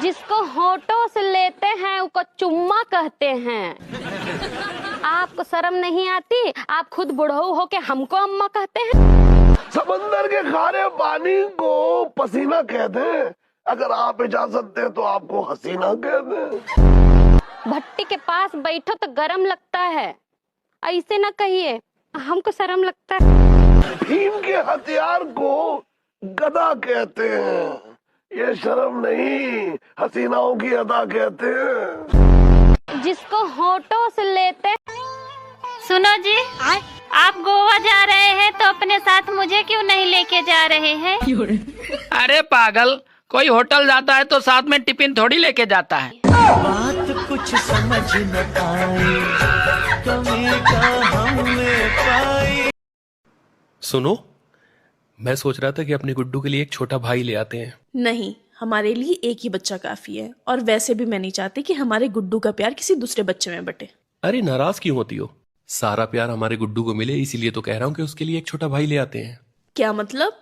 जिसको होठों से लेते हैं उसको चुम्मा कहते हैं। आपको शर्म नहीं आती? आप खुद बुढ़ऊ हो के हमको अम्मा कहते हैं। समंदर के खारे पानी को पसीना कहते हैं। अगर आप इजाजत दें तो आपको हसीना कहते हैं। भट्टी के पास बैठो तो गरम लगता है, ऐसे ना कहिए, हमको शर्म लगता है। भीम के हथियार को गदा कहते हैं। ये शर्म नहीं, हसीनाओं की अदा कहते हैं। जिसको होठों से लेते। सुनो जी, आप गोवा जा रहे हैं तो अपने साथ मुझे क्यों नहीं लेके जा रहे हैं? अरे पागल, कोई होटल जाता है तो साथ में टिफिन थोड़ी लेके जाता है। बात कुछ समझ न आए, कमी का हमें पाए। सुनो, मैं सोच रहा था कि अपने गुड्डू के लिए एक छोटा भाई ले आते हैं। नहीं, हमारे लिए एक ही बच्चा काफी है, और वैसे भी मैं नहीं चाहती कि हमारे गुड्डू का प्यार किसी दूसरे बच्चे में बटे। अरे नाराज क्यों होती हो? सारा प्यार हमारे गुड्डू को मिले, इसीलिए तो कह रहा हूँ कि उसके लिए एक छोटा भाई ले आते हैं। क्या मतलब?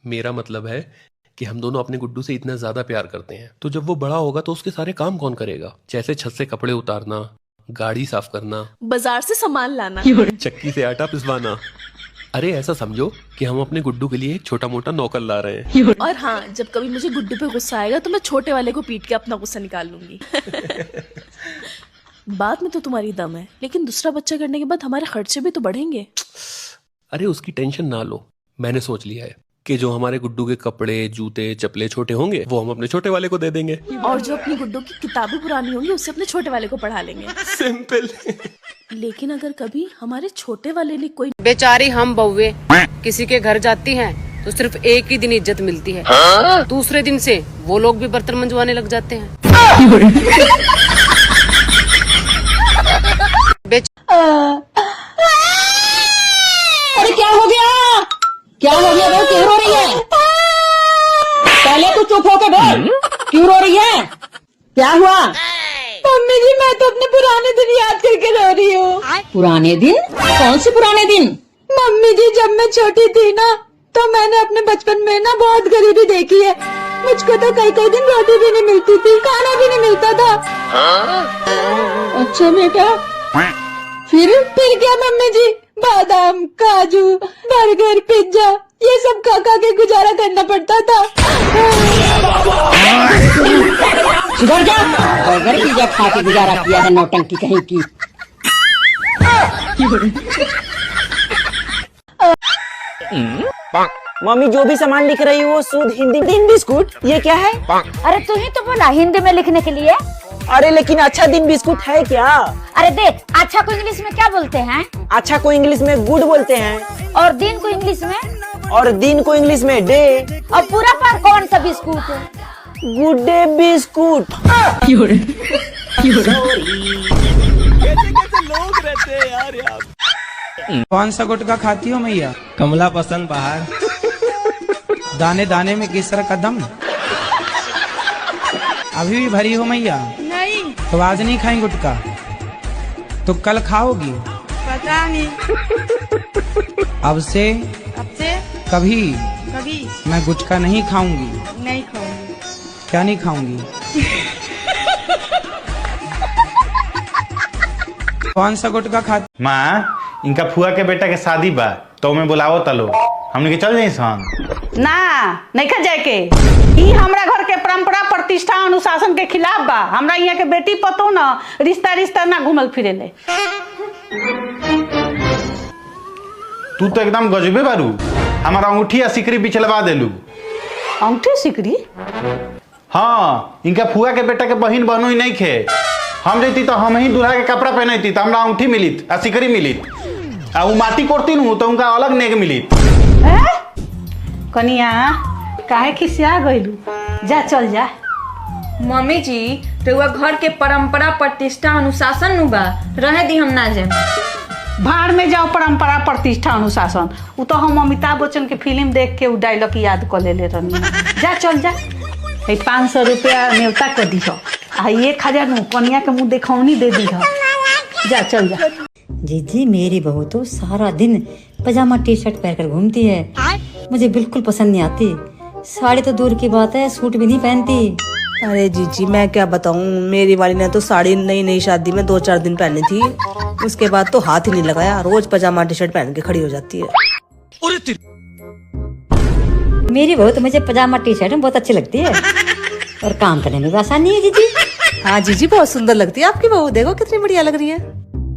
मेरा मतलब है कि हम दोनों अपने गुड्डू से इतना ज्यादा प्यार करते हैं, तो जब वो बड़ा होगा तो उसके सारे काम कौन करेगा? जैसे छत से कपड़े उतारना, गाड़ी साफ करना, बाजार से सामान लाना, चक्की से आटा पिसवाना। अरे ऐसा समझो कि हम अपने गुड्डू के लिए एक छोटा मोटा नौकर ला रहे हैं। और हाँ, जब कभी मुझे गुड्डू पे गुस्सा आएगा तो मैं छोटे वाले को पीट के अपना गुस्सा निकाल लूंगी। बात में तो तुम्हारी दम है, लेकिन दूसरा बच्चा करने के बाद हमारे खर्चे भी तो बढ़ेंगे। अरे उसकी टेंशन ना लो, मैंने सोच लिया है कि जो हमारे गुड्डू के कपड़े, जूते, चप्पले छोटे होंगे वो हम अपने छोटे वाले को दे देंगे, और जो अपनी गुड्डू की किताबें पुरानी होंगी उससे अपने छोटे वाले को पढ़ा लेंगे। सिंपल। लेकिन अगर कभी हमारे छोटे वाले ने कोई बेचारी हम बउए किसी के घर जाती हैं तो सिर्फ एक ही दिन इज्जत मिलती है, दूसरे दिन से वो लोग भी बर्तन मंजवाने लग जाते हैं। अरे क्या हो गया? क्या हो गया? वो क्यों रो रही है? पहले तू चुप होके बोल, क्यों रो रही है? क्या हुआ? मम्मी जी, मैं तो अपने पुराने दिन याद करके रो रही हूँ। पुराने दिन? कौन से पुराने दिन? मम्मी जी, जब मैं छोटी थी ना, तो मैंने अपने बचपन में ना बहुत गरीबी देखी है। मुझको तो कई कई दिन रोटी भी नहीं मिलती थी, खाना भी नहीं मिलता था। अच्छा बेटा, फिर क्या मम्मी जी? बादाम, काजू, बर्गर, पिज्जा, ये सब खा खा के गुजारा करना पड़ता था। सुधर जा, बर्गर पिज्जा खा के गुजारा किया है, नौटंकी कहीं की। मम्मी, जो भी सामान लिख रही हो वो शुद्ध हिंदी। दिन बिस्कुट, ये क्या है? अरे तू ही तो बोला हिंदी में लिखने के लिए। अरे लेकिन अच्छा दिन बिस्कुट है क्या? अरे देख, अच्छा को इंग्लिश में क्या बोलते हैं? अच्छा को इंग्लिश में गुड बोलते हैं। और दिन को इंग्लिश में? और दिन को इंग्लिश में डे। और पूरा पर कौन सा बिस्कुट है? Good day biscuit. कैसे लोग रहते हैं यार। कौन सा गुटखा खाती हो मैया? कमला पसंद बाहर। दाने दाने में केसर का दम। अभी भी भरी हो मैया? नहीं। तो आज नहीं खाई गुटखा तो कल खाओगी? पता नहीं। अब से कभी मैं गुटखा नहीं खाऊंगी। नहीं खाऊंगी। क्या नहीं खाऊंगी? कौन सा गुटखा खाती? माँ, इनका फुआ के बेटा के शादी बा तो मैं बुलावो तलो, हमने के चल जाई सन ना, नहीं खा जाए के। ई हमरा घर के परंपरा, प्रतिष्ठा, अनुशासन के खिलाफ बा। हमरा यहाँ के बेटी पतो ना, रिश्ता ना घूमल फिरे ले। तू तो एकदम गजबे बारू, हमारा अंगूठी या सिकरी बिचलवा देलू। अंगूठी सिकरी? हाँ, इनका फुआ के बेटा के बहन बनो ही नहीं खे। हम जैती तो हम ही दूल्हा के कपड़ा पहनती तो हमरा अंगूठी मिलित आ सिकरी मिलित, आ वो माटी कोड़ती नू तो उनका अलग नेग मिलित। कनिया काहे खिसिया गइलू? जा चल जा। मम्मी जी, तो घर के परंपरा, प्रतिष्ठा, अनुशासन नु बा, रहे दी, हम ना जाए। भाड़ में जाओ परंपरा, प्रतिष्ठा, अनुशासन। वो तो हम अमिताभ बच्चन के फिल्म देख के वो डायलॉग याद कर ले रहनी। जा चल जा। 500 रुपया न्योता कर दी हो, 1000 नु कनिया के मुँह देखौनी दे दी हो। जा चल जा। जीजी, मेरी बहू तो सारा दिन पजामा टी शर्ट पहनकर घूमती है, मुझे बिल्कुल पसंद नहीं आती। साड़ी तो दूर की बात है, सूट भी नहीं पहनती। अरे जीजी मैं क्या बताऊं, मेरी वाली ने तो साड़ी नई नई शादी में 2-4 दिन पहनी थी, उसके बाद तो हाथ ही नहीं लगाया, रोज पजामा टी शर्ट पहन के खड़ी हो जाती है। मेरी बहू तो मुझे पजामा टी शर्ट में बहुत अच्छी लगती है और काम करने में भी आसानी है जीजी। हाँ जीजी बहुत सुंदर लगती है आपकी बहू, देखो कितनी बढ़िया लग रही है।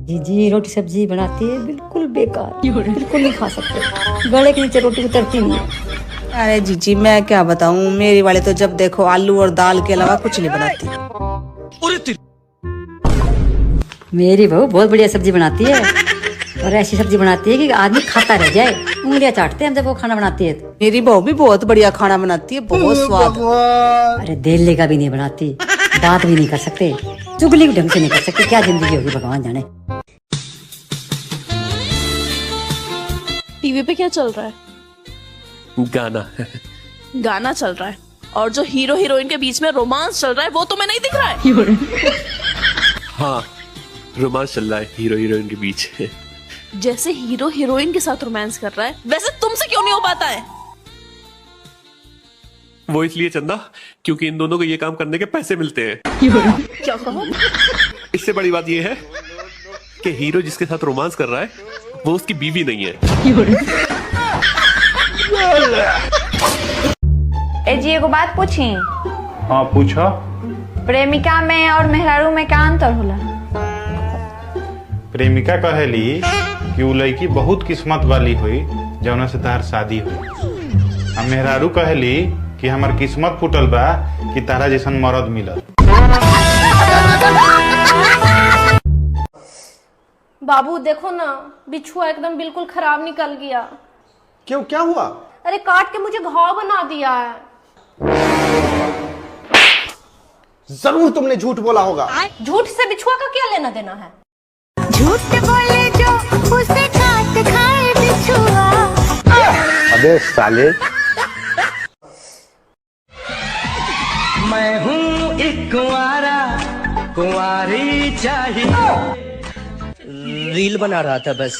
जीजी रोटी सब्जी बनाती है बिल्कुल बेकार, बिल्कुल नहीं खा सकते, गले के नीचे रोटी उतरती नहीं है। अरे जीजी मैं क्या बताऊं, मेरी वाली तो जब देखो आलू और दाल के अलावा कुछ नहीं बनाती। मेरी बहू बहुत बढ़िया सब्जी बनाती है और ऐसी सब्जी बनाती है कि आदमी खाता रह जाए, उंगलियां चाटते हैं जब वो खाना बनाती है तो। मेरी बहू भी बहुत बढ़िया खाना बनाती है, बहुत स्वाद। अरे देले का भी नहीं बनाती, बात भी नहीं कर सकते, चुगली भी ढंग से नहीं कर सकते, क्या जिंदगी होगी भगवान जाने। टीवी पे क्या चल रहा है? गाना। गाना चल रहा है, और जो हीरो हीरोइन के बीच में रोमांस चल रहा है वो तो मैं नहीं दिख रहा है। हाँ रोमांस चल रहा है हीरो हीरोइन के बीच। जैसे हीरो हीरोइन के साथ रोमांस कर रहा है, वैसे तुमसे क्यों नहीं हो पाता है? वो इसलिए चंदा क्योंकि इन दोनों को ये काम करने के पैसे मिलते हैं। क्या कहो? इससे बड़ी बात ये है कि हीरो जिसके साथ रोमांस कर रहा है वो उसकी बीवी नहीं है। ए जी एगो बात पूछी। हाँ पूछो। प्रेमिका में और मेहरारू में क्या अंतर होला? प्रेमिका कहेली कि उ लड़की बहुत किस्मत वाली हुई जौना से तार शादी हुई, आ मेहरारू कहेली कि हमार किस्मत फूटल बा कि तारा जैसन मर्द मिलल। बाबू देखो ना, बिछुआ एकदम बिल्कुल खराब निकल गया। क्यों, क्या हुआ? अरे काट के मुझे घाव बना दिया है। जरूर तुमने झूठ बोला होगा। झूठ से बिछुआ का क्या लेना देना है? झूठ बोले जो उसे काट खाए बिछुआ। अबे साले। मैं हूँ एक कुंवारा, कुंवारी चाहिए। रील बना रहा था बस।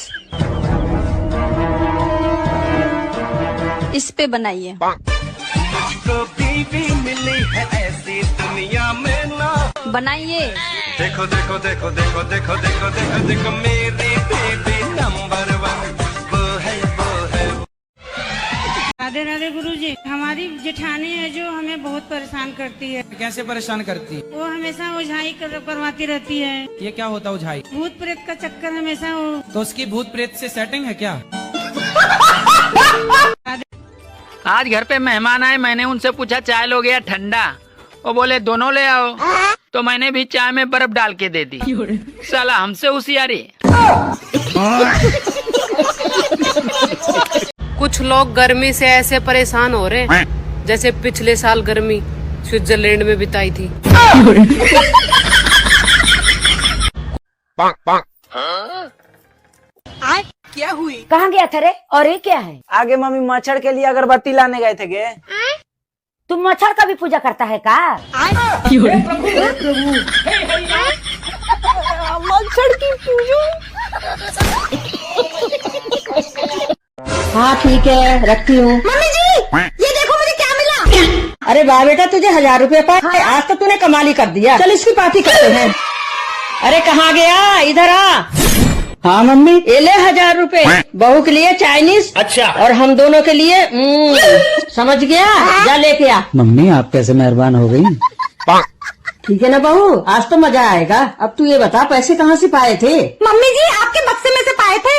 इस पे बनाइए। मुझको बीवी मिली है ऐसी दुनिया में ना। बनाइए। देखो देखो देखो देखो देखो देखो देखो देखो मेरी बेबी नंबर 1 वो है वो है। राधे राधे गुरुजी, हमारी जेठानी है जो हमें बहुत परेशान करती है। कैसे परेशान करती? वो हमेशा ओझाई करवाती रहती है। ये क्या होता है ओझाई? भूत प्रेत का चक्कर हमेशा वो। तो उसकी भूत प्रेत से सेटिंग है क्या? आज घर पे मेहमान आए, मैंने उनसे पूछा चाय लोगे या ठंडा, वो बोले दोनों ले आओ, तो मैंने भी चाय में बर्फ डाल के दे दी। साला हमसे होशियारी। कुछ लोग गर्मी से ऐसे परेशान हो रहे हैं जैसे पिछले साल गर्मी स्विट्जरलैंड में बिताई थी। क्या हुई? कहाँ गया था रे? और ये क्या है? आगे मम्मी मच्छर के लिए अगरबत्ती लाने गए थे गे। तुम मच्छर का भी पूजा करता है का? मच्छर की पूजा। हाँ ठीक है, रखती हूँ। मम्मी जी ये देखो मुझे क्या मिला। अरे वाह बेटा, तुझे 1000 रुपए पाए, आज तो तूने कमाल ही कर दिया। चल इसकी पार्टी करते हैं। अरे कहाँ गया, इधर आ। हाँ मम्मी, ये ले 1000 रुपए, बहू के लिए चाइनीज, अच्छा, और हम दोनों के लिए समझ गया, जा लेके आ। मम्मी आप कैसे मेहरबान हो गई। ठीक है ना बहू, आज तो मजा आएगा। अब तू ये बता पैसे कहाँ से पाए थे? मम्मी जी आपके बक्से में से पाए थे।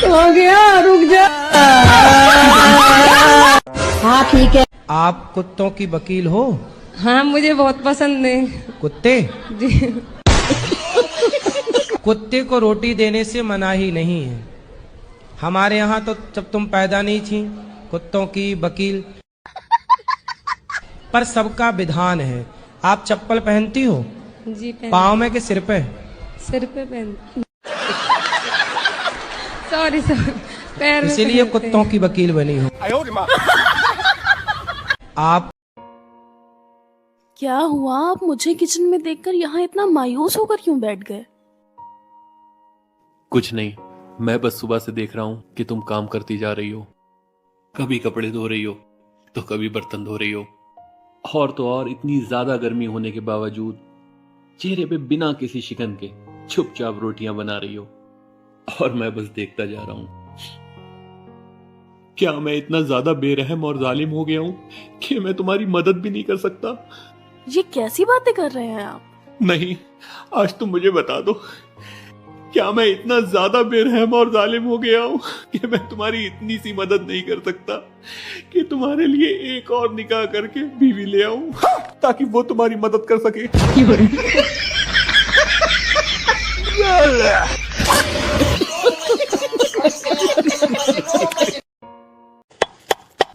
हो गया, रुक जा। हाँ ठीक है। आप कुत्तों की वकील हो? हाँ मुझे बहुत पसंद है कुत्ते? जी। कुत्ते को रोटी देने से मनाही नहीं है। हमारे यहाँ तो जब तुम पैदा नहीं थी कुत्तों की वकील, पर सबका विधान है। आप चप्पल पहनती हो? जी पाँव में के सिर पे? सिर पे पहन। सॉरी पैर में। इसीलिए कुत्तों की वकील बनी हो आप। क्या हुआ? आप मुझे किचन में देखकर यहाँ इतना मायूस होकर क्यों बैठ गए? कुछ नहीं, मैं बस सुबह से देख रहा हूँ कि तुम काम करती जा रही हो, कभी कपड़े धो रही हो, तो कभी बर्तन धो रही हो, और तो और इतनी ज्यादा गर्मी होने के बावजूद चेहरे पे बिना किसी शिकन के चुपचाप रोटियां बना रही हो, और मैं बस देखता जा रहा हूं। क्या मैं इतना ज्यादा बेरहम और जालिम हो गया हूं कि मैं तुम्हारी मदद भी नहीं कर सकता? ये कैसी बातें कर रहे हैं आप? नहीं, आज तुम मुझे बता दो, क्या मैं इतना ज्यादा बेरहम और जालिम हो गया हूं कि मैं तुम्हारी इतनी सी मदद नहीं कर सकता कि तुम्हारे लिए एक और निकाह करके बीवी ले आऊं ताकि वो तुम्हारी मदद कर सके?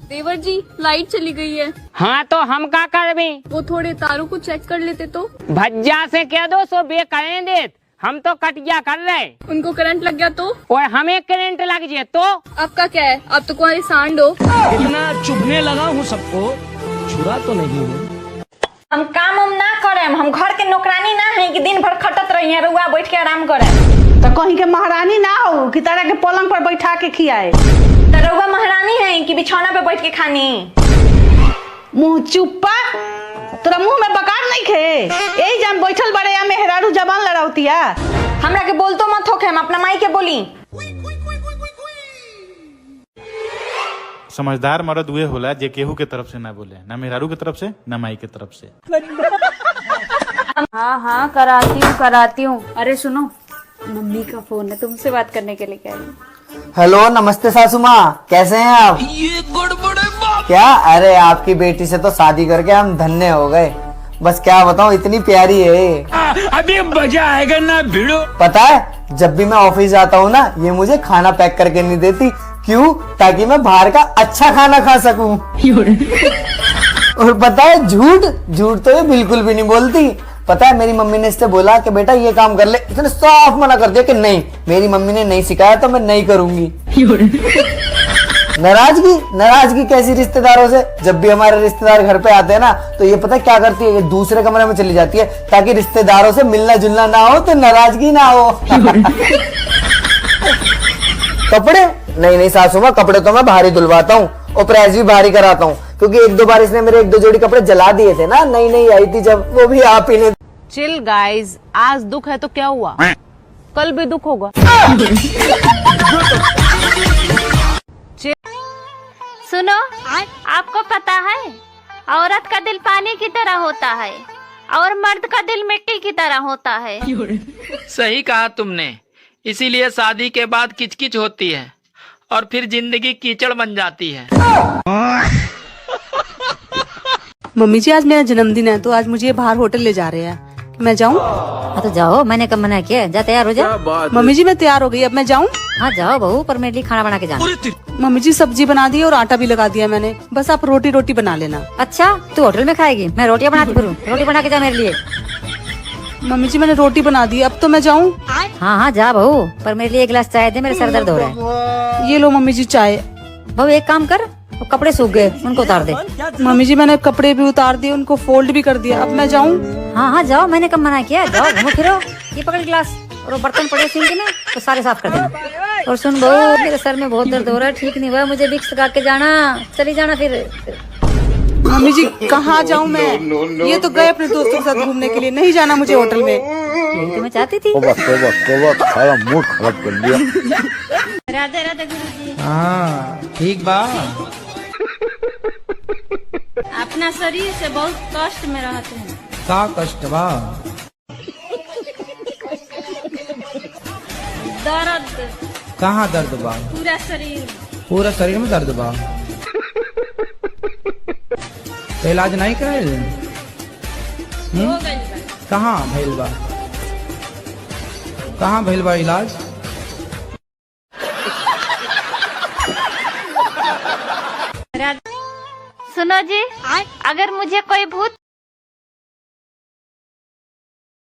देवर जी, लाइट चली गई है। हाँ तो हम क्या करबे? वो थोड़े तारों को चेक कर लेते तो। भज्जा से कह दो सो बे करें देत, हम तो कटिया कर रहे। उनको करंट लग गया तो? और हमें करंट लग जाए तो? आपका क्या है, अब तो कुंवारी सांड हो। इतना चुभने लगा हूँ सबको, छुरा तो नहीं हूँ। हम काम हम ना करें, हम घर के नौकरानी ना है कि दिन भर खटत रही है, रुआ बैठ के आराम करें। तो कहीं के महारानी ना हो कि तरह के पलंग पर बैठा के खियाए? तो रुआ महारानी है कि बिछौना पे बैठ के खानी? मुंह चुप्पा, तोरा मुंह में बकार नहीं खे, यही जान बैठल बड़े या मेहरारू जबान लड़ाउतिया। हमरा के बोल तो मत होके, हम अपना माई के बोली। समझदार मर्द हुए होला जे केहू के तरफ से ना बोले, ना मेहरारू के तरफ से ना माई के तरफ से। हाँ हाँ कराती हूँ। अरे सुनो, मम्मी का फोन है, तुमसे बात करने के लिए कह रही हूँ। हेलो, नमस्ते सासू माँ, कैसे हैं आप? ये गड़बड़ है बाप। क्या? अरे आपकी बेटी से तो शादी करके हम धन्य हो गए, बस क्या बताऊँ, इतनी प्यारी है। अभी मजा आएगा ना भिड़ो। पता है, जब भी मैं ऑफिस जाता हूँ ना, ये मुझे खाना पैक करके नहीं देती। क्यों? ताकि मैं बाहर का अच्छा खाना खा सकूं। और पता है, झूठ तो ये बिल्कुल भी नहीं बोलती। पता है, मेरी मम्मी ने इससे बोला कि बेटा ये काम कर ले, इसने साफ मना कर दिया कि नहीं, मेरी मम्मी ने नहीं सिखाया तो मैं नहीं करूंगी। नाराजगी कैसी रिश्तेदारों से? जब भी हमारे रिश्तेदार घर पे आते हैं ना, तो ये पता क्या करती है, ये दूसरे कमरे में चली जाती है ताकि रिश्तेदारों से मिलना जुलना ना हो, तो नाराजगी ना हो। कपड़े नहीं सासू माँ, कपड़े तो मैं भारी धुलवाता हूँ और प्रेस भी भारी कराता हूँ, क्योंकि एक दो बार इसने मेरे एक दो जोड़ी कपड़े जला दिए थे ना, नई आई थी जब, वो भी आप ही ने। चिल गाइस, आज दुख है तो क्या हुआ, कल भी दुख होगा। सुनो, आपको पता है औरत का दिल पानी की तरह होता है और मर्द का दिल मिट्टी की तरह होता है। सही कहा तुमने, इसीलिए शादी के बाद किचकिच होती है और फिर जिंदगी कीचड़ बन जाती है। मम्मी जी, आज मेरा जन्मदिन है, तो आज मुझे बाहर होटल ले जा रहे हैं, मैं जाऊँ? हाँ तो जाओ, मैंने कब मना किया? जा तैयार हो जा। मम्मी जी मैं तैयार हो गई, अब मैं जाऊँ? हाँ जाओ बहू, पर मेरे लिए खाना बना के जाना। मम्मी जी सब्जी बना दी और आटा भी लगा दिया मैंने, बस आप रोटी बना लेना। अच्छा, तू होटल में खाएगी? मैं रोटियां बनाती फिरूं, रोटी बना के जा मेरे लिए। मम्मी जी मैंने रोटी बना दी, अब तो मैं जाऊँ? हाँ जा बहू, पर मेरे लिए एक गिलास चाय दे, मेरे सर दर्द हो रहा है। ये लो मम्मी जी चाय। बहू एक काम कर, वो कपड़े सूख गए, उनको उतार दे। मम्मी जी मैंने कपड़े भी उतार दिए, उनको फोल्ड भी कर दिया, अब मैं जाऊँ? हाँ जाओ, मैंने कब मना किया, जाओ घूमो फिरो। ये पकड़ गिलास, और वो बर्तन पड़े सिंक में तो सारे साफ कर देना। और सुन बहू, मेरे सर में बहुत दर्द हो रहा है, ठीक नहीं हुआ, मुझे विक्स लगा के जाना, चली जाना फिर। मम्मी जी कहाँ जाऊँ मैं? ये तो गए अपने दोस्तों के साथ घूमने के लिए, नहीं जाना मुझे होटल में। यही तो मैं चाहती थी। सारा मूड खराब कर दिया। राधे राधे गुरुजी। हाँ ठीक बा। अपना शरीर से बहुत कष्ट में रहते हैं। का कष्ट बा? दर्द। कहाँ दर्द बा? पूरा शरीर। पूरा शरीर में दर्द बा? तो इलाज नहीं कराए? कहाँ भइल बा? कहाँ भइल बा इलाज? सुनो जी, अगर मुझे कोई भूत